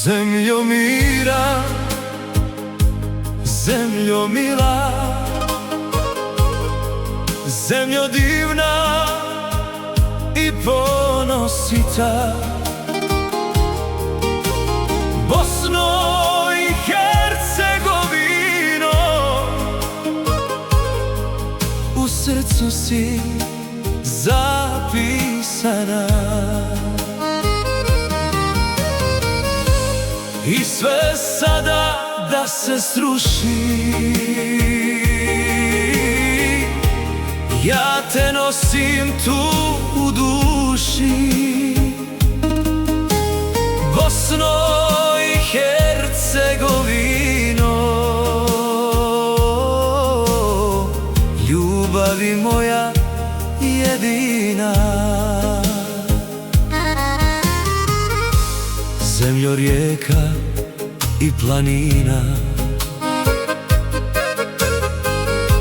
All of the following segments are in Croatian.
Zemljo mira, zemljo mila, zemljo divna i ponosita, Bosno i Hercegovino, u srcu si zapisana. I sve sada da se sruši, ja te nosim tu u duši, Bosno i Hercegovino, ljubavi moja jedina. Zemljo rijeka i planina,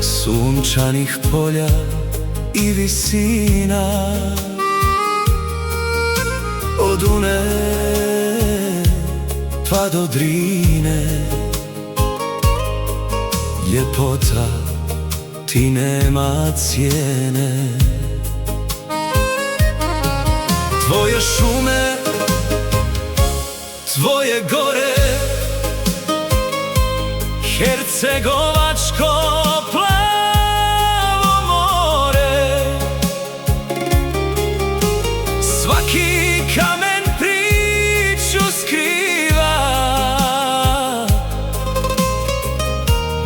sunčanih polja i visina, od Une pa do Drine, ljepota ti nema cijene. Tvoje šume, tvoje gore, hercegovačko plavo more, svaki kamen priču skriva,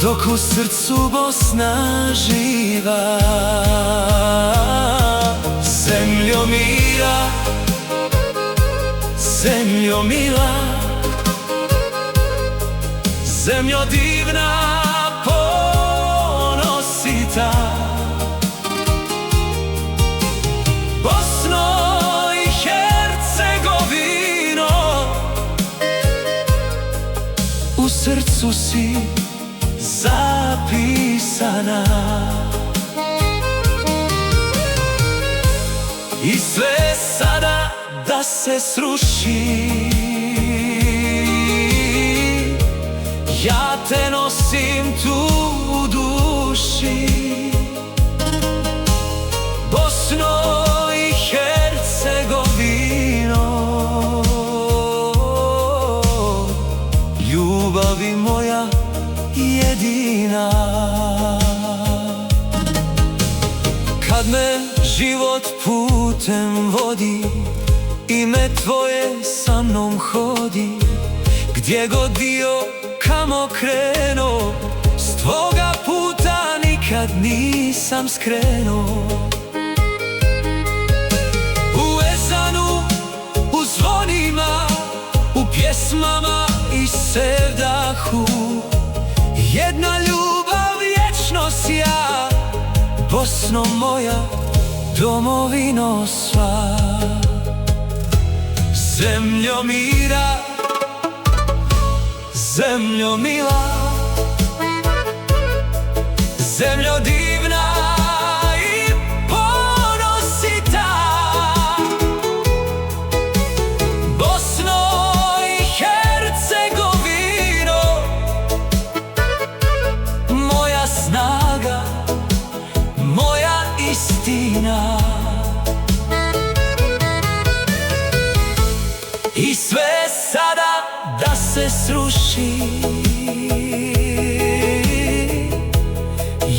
dok u srcu Bosna živa. Zemljo mira, zemljo mila, zemljo divna, ponosita, Bosno i Hercegovino, u srcu si zapisana. I sve sada da se sruši, ja te nosim tu u duši, Bosno i Hercegovino, ljubavi moja jedina. Kad me život putem vodi, ime tvoje sa mnom hodi, gdje god bio, kamo krenuo, s tvoga puta nikad nisam skrenuo. U ezanu, u zvonima, u pjesmama i sevdahu, jedna ljubav vječno sja, Bosno moja, domovino sva. Zemljo mira, zemljo mila, zemljo divna i ponosita, Bosno i Hercegovino, moja snaga, moja istina. I sve sada da se sruši,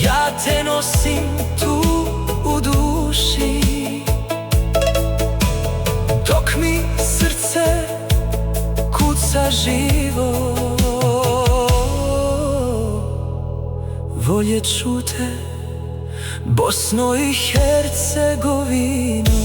ja te nosim tu u duši, dok mi srce kuca živo, voljet ću te, Bosno i Hercegovino.